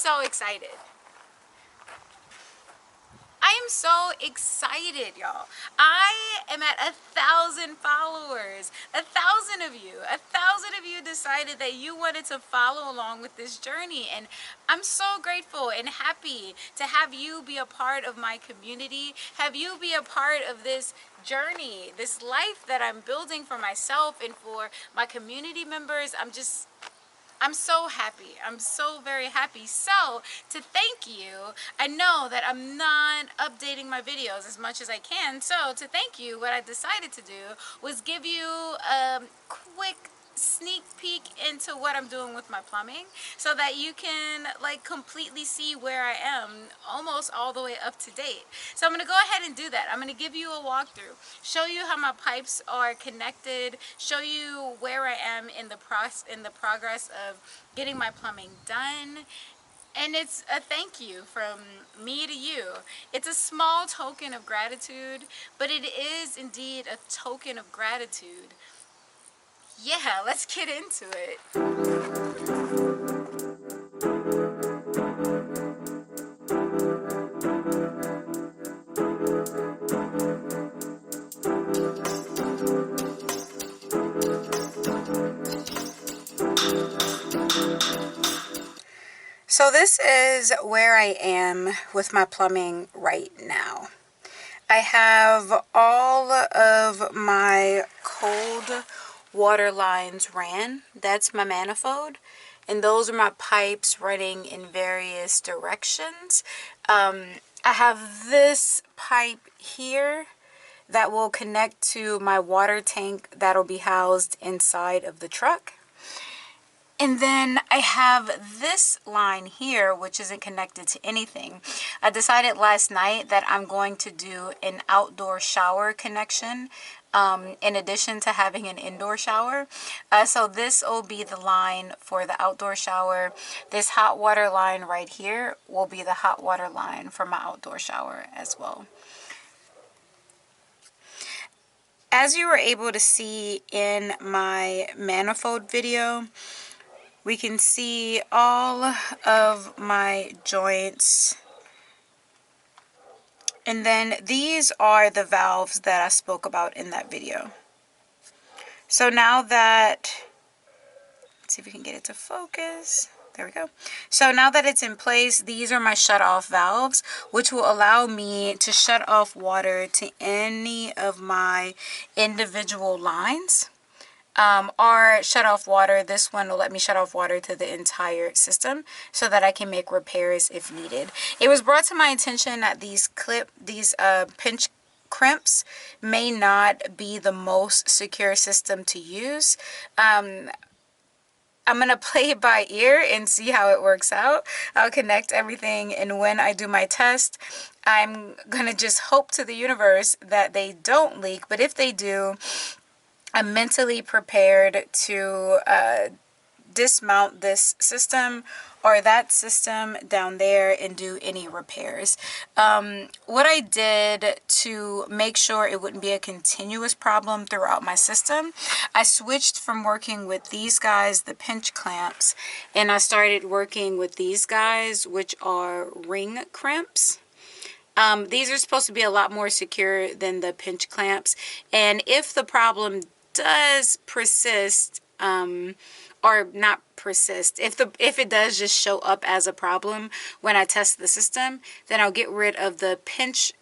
so excited. I am so excited, y'all. I am at 1,000 followers. 1,000 of you. 1,000 of you decided that you wanted to follow along with this journey. And I'm so grateful and happy to have you be a part of my community. Have you be a part of this journey, this life that I'm building for myself and for my community members. I'm so happy. I'm so very happy. So, to thank you, I know that I'm not updating my videos as much as I can. So, to thank you, what I decided to do was give you a quick sneak peek into what I'm doing with my plumbing so that you can like completely see where I am almost all the way up to date. So I'm going to go ahead and do that. I'm going to give you a walkthrough, show you how my pipes are connected, show you where I am in the progress of getting my plumbing done. And it's a thank you from me to you. It's a small token of gratitude, but it is indeed a token of gratitude. Yeah, let's get into it. So this is where I am with my plumbing right now. I have all of my cold water lines ran. That's my manifold. And those are my pipes running in various directions. I have this pipe here that will connect to my water tank that'll be housed inside of the truck. And then I have this line here, which isn't connected to anything. I decided last night that I'm going to do an outdoor shower connection in addition to having an indoor shower. So this will be the line for the outdoor shower. This hot water line right here will be the hot water line for my outdoor shower as well. As you were able to see in my manifold video, we can see all of my joints. And then these are the valves that I spoke about in that video. So now that, let's see if we can get it to focus. There we go. So now that it's in place, these are my shut-off valves, which will allow me to shut off water to any of my individual lines. Or shut off water. This one will let me shut off water to the entire system so that I can make repairs if needed. It was brought to my attention that these pinch crimps may not be the most secure system to use. I'm going to play it by ear and see how it works out. I'll connect everything, and when I do my test, I'm going to just hope to the universe that they don't leak. But if they do, I'm mentally prepared to dismount this system or that system down there and do any repairs. What I did to make sure it wouldn't be a continuous problem throughout my system, I switched from working with these guys, the pinch clamps, and I started working with these guys, which are ring crimps. These are supposed to be a lot more secure than the pinch clamps, and if the problem does persist, or not persist, if it does just show up as a problem when I test the system, then I'll get rid of the pinch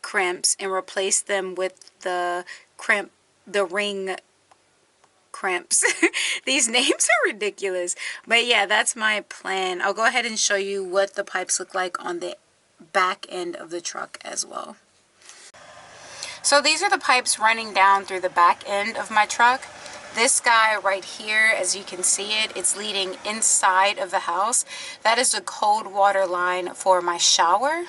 crimps and replace them with the ring crimps. These names are ridiculous, but yeah, that's my plan. I'll go ahead and show you what the pipes look like on the back end of the truck as well. So these are the pipes running down through the back end of my truck. This guy right here, as you can see it's leading inside of the house. That is the cold water line for my shower.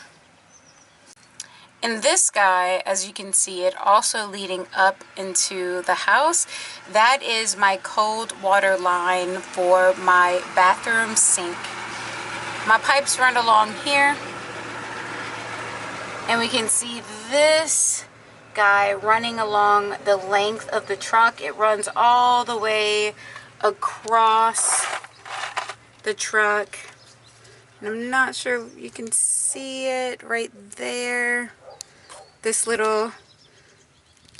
And this guy, as you can see it, also leading up into the house. That is my cold water line for my bathroom sink. My pipes run along here. And we can see this guy running along the length of the truck. It runs all the way across the truck. And I'm not sure if you can see it right there. This little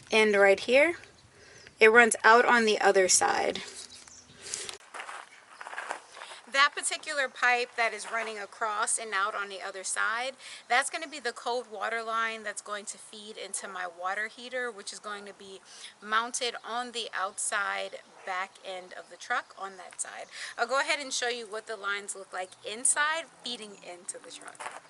end right here. It runs out on the other side. That particular pipe that is running across and out on the other side, that's going to be the cold water line that's going to feed into my water heater, which is going to be mounted on the outside back end of the truck on that side. I'll go ahead and show you what the lines look like inside feeding into the truck.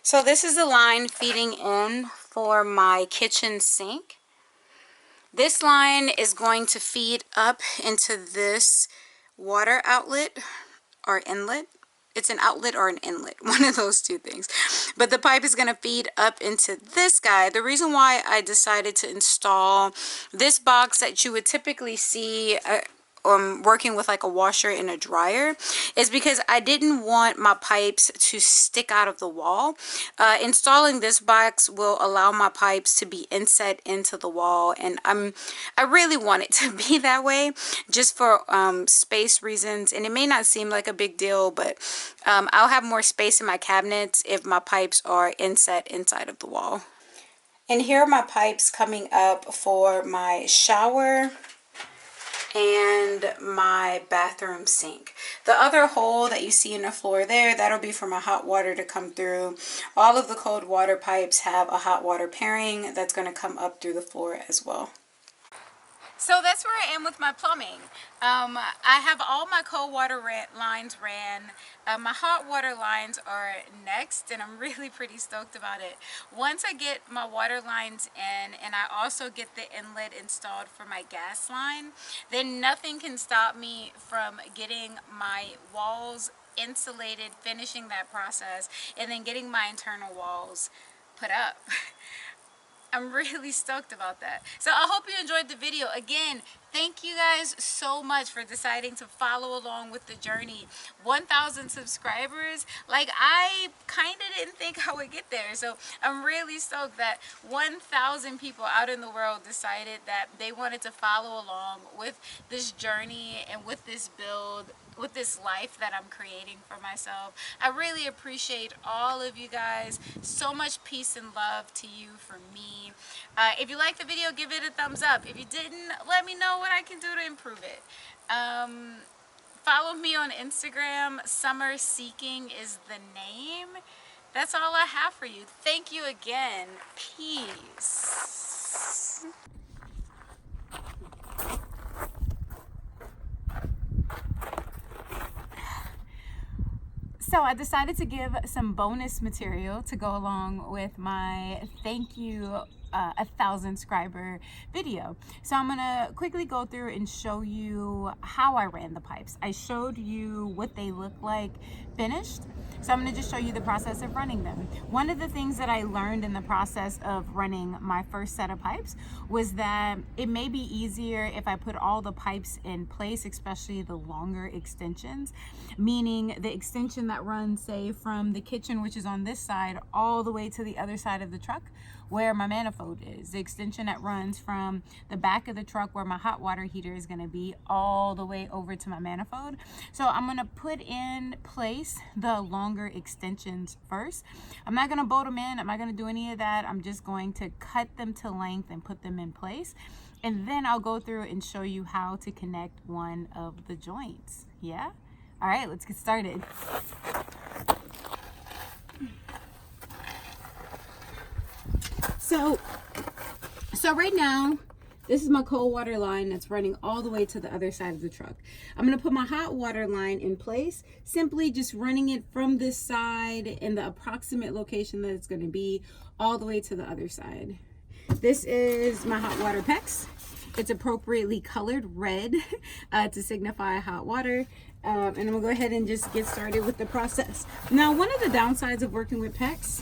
So this is the line feeding in for my kitchen sink. This line is going to feed up into this water outlet or inlet. It's an outlet or an inlet, one of those two things. But the pipe is going to feed up into this guy. The reason why I decided to install this box that you would typically see working with like a washer and a dryer is because I didn't want my pipes to stick out of the wall. Installing this box will allow my pipes to be inset into the wall, and I really want it to be that way just for space reasons. And it may not seem like a big deal, but I'll have more space in my cabinets if my pipes are inset inside of the wall. And here are my pipes coming up for my shower and my bathroom sink. The other hole that you see in the floor there, that'll be for my hot water to come through. All of the cold water pipes have a hot water pairing that's going to come up through the floor as well. So that's where I am with my plumbing. I have all my cold water lines ran. My hot water lines are next, and I'm really pretty stoked about it. Once I get my water lines in, and I also get the inlet installed for my gas line, then nothing can stop me from getting my walls insulated, finishing that process, and then getting my internal walls put up. I'm really stoked about that. So I hope you enjoyed the video. Again, thank you guys so much for deciding to follow along with the journey. 1,000 subscribers. Like, I kind of didn't think I would get there. So I'm really stoked that 1,000 people out in the world decided that they wanted to follow along with this journey and with this build, with this life that I'm creating for myself. I really appreciate all of you guys. So much peace and love to you from me. If you liked the video, give it a thumbs up. If you didn't, let me know what I can do to improve it. Follow me on Instagram. Summer Seeking is the name. That's all I have for you. Thank you again. Peace. So I decided to give some bonus material to go along with my thank you 1,000 subscriber video. So I'm gonna quickly go through and show you how I ran the pipes. I showed you what they look like finished. So I'm gonna just show you the process of running them. One of the things that I learned in the process of running my first set of pipes was that it may be easier if I put all the pipes in place, especially the longer extensions, meaning the extension that runs, say, from the kitchen, which is on this side, all the way to the other side of the truck where my manifold is. The extension that runs from the back of the truck where my hot water heater is gonna be all the way over to my manifold. So I'm gonna put in place the longer extensions first. I'm not gonna bolt them in, I'm not gonna do any of that. I'm just going to cut them to length and put them in place. And then I'll go through and show you how to connect one of the joints. Yeah? All right, let's get started. So right now, this is my cold water line that's running all the way to the other side of the truck. I'm gonna put my hot water line in place, simply just running it from this side in the approximate location that it's gonna be all the way to the other side. This is my hot water PEX. It's appropriately colored red to signify hot water. And I'm gonna go ahead and just get started with the process. Now, one of the downsides of working with PEX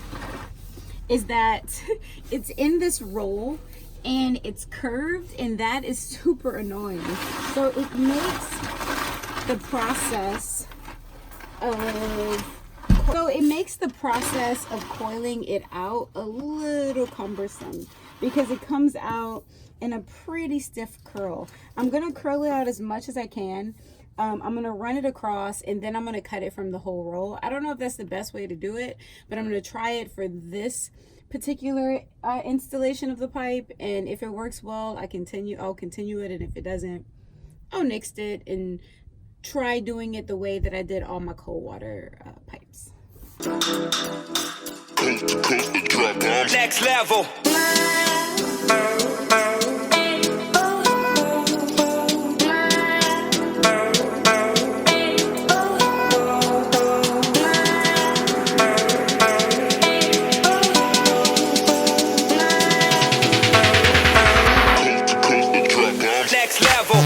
is that it's in this roll and it's curved, and that is super annoying. So it makes the process of coiling it out a little cumbersome because it comes out in a pretty stiff curl. I'm gonna curl it out as much as I can. I'm going to run it across, and then I'm going to cut it from the whole roll. I don't know if that's the best way to do it, but I'm going to try it for this particular installation of the pipe, and if it works well, I'll continue it, and if it doesn't, I'll nix it and try doing it the way that I did all my cold water pipes. Next level. Next level.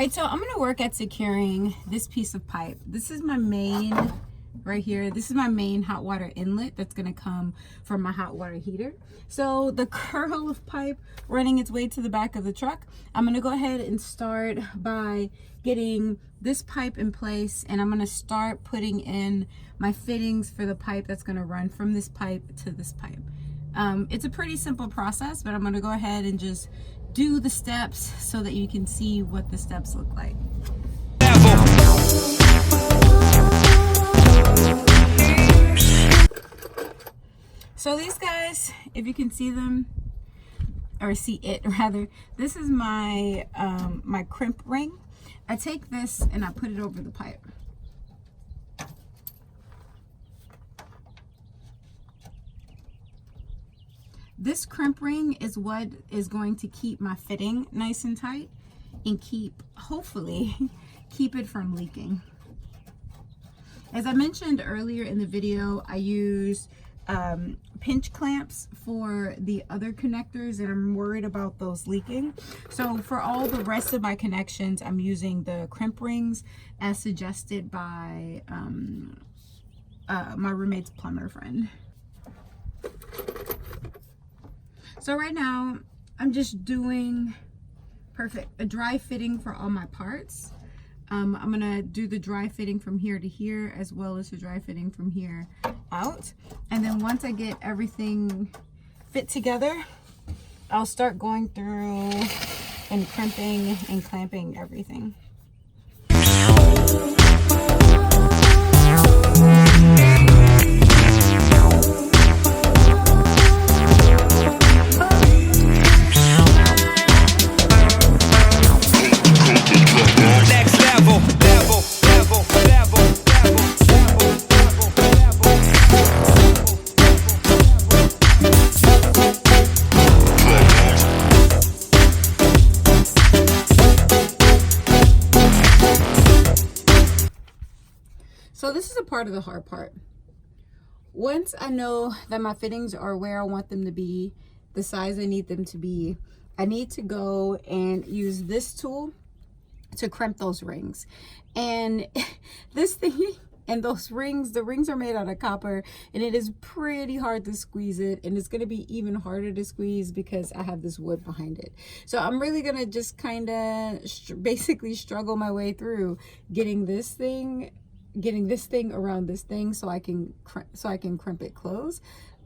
Alright, so I'm going to work at securing this piece of pipe. This is my main, right here. This is my main hot water inlet that's going to come from my hot water heater. So the curl of pipe running its way to the back of the truck, I'm going to go ahead and start by getting this pipe in place, and I'm going to start putting in my fittings for the pipe that's going to run from this pipe to this pipe. It's a pretty simple process, but I'm going to go ahead and just do the steps so that you can see what the steps look like. So these guys, if you can see them, or see it rather, this is my my crimp ring. I take this and I put it over the pipe. This crimp ring is what is going to keep my fitting nice and tight and hopefully keep it from leaking. As I mentioned earlier in the video, I use pinch clamps for the other connectors, and I'm worried about those leaking. So for all the rest of my connections, I'm using the crimp rings as suggested by my roommate's plumber friend. So right now, I'm just doing a dry fitting for all my parts. I'm gonna do the dry fitting from here to here, as well as the dry fitting from here out. And then once I get everything fit together, I'll start going through and crimping and clamping everything. So this is a part of the hard part. Once I know that my fittings are where I want them to be, the size I need them to be, I need to go and use this tool to crimp those rings. And this thing and those rings, the rings are made out of copper, and it is pretty hard to squeeze it, and it's going to be even harder to squeeze because I have this wood behind it. So I'm really going to just kind of basically struggle my way through getting this thing around this thing so I can crimp it close.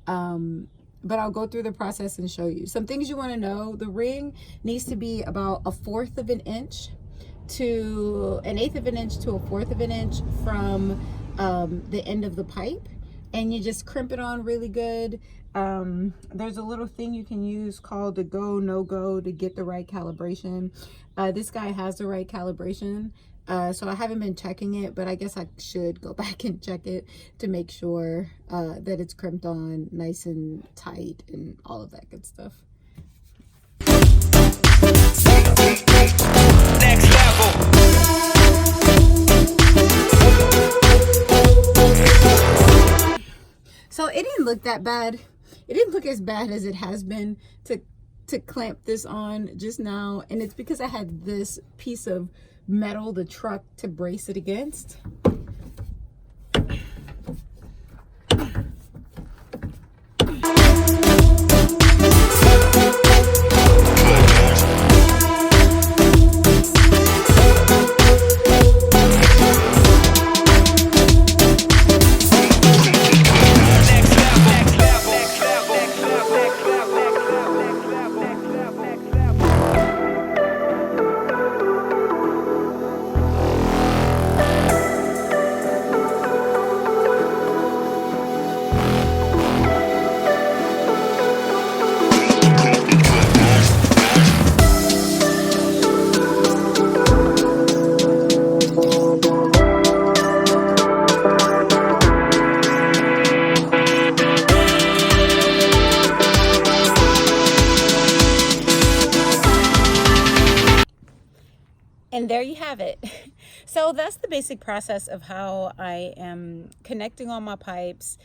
But I'll go through the process and show you some things you want to know. The ring needs to be about 1/4 of an inch to 1/8 of an inch to 1/4 of an inch from the end of the pipe, and you just crimp it on really good. There's a little thing you can use called the go no go to get the right calibration. This guy has the right calibration. So I haven't been checking it, but I guess I should go back and check it to make sure that it's crimped on nice and tight and all of that good stuff. Next level. So it didn't look that bad. It didn't look as bad as it has been to clamp this on just now, and it's because I had this piece of metal, the truck, to brace it against. And there you have it. So that's the basic process of how I am connecting all my pipes,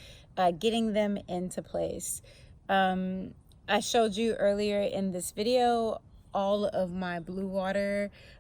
getting them into place. I showed you earlier in this video all of my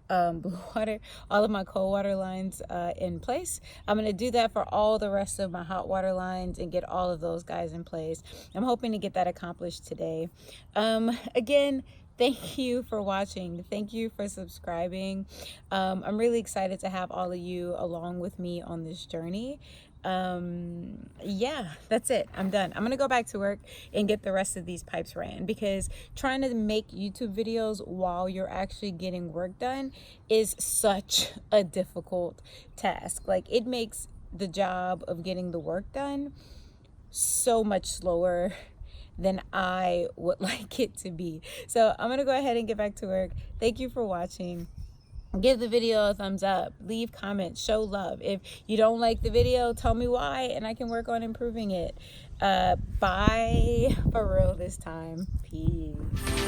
all of my cold water lines in place. I'm going to do that for all the rest of my hot water lines and get all of those guys in place. I'm hoping to get that accomplished today. Again, thank you for watching. Thank you for subscribing. I'm really excited to have all of you along with me on this journey. Yeah, that's it. I'm done. I'm gonna go back to work and get the rest of these pipes ran, because trying to make YouTube videos while you're actually getting work done is such a difficult task. Like, it makes the job of getting the work done so much slower than I would like it to be. So I'm gonna go ahead and get back to work. Thank you for watching. Give the video a thumbs up, leave comments, show love. If you don't like the video, tell me why and I can work on improving it. Bye for real this time. Peace.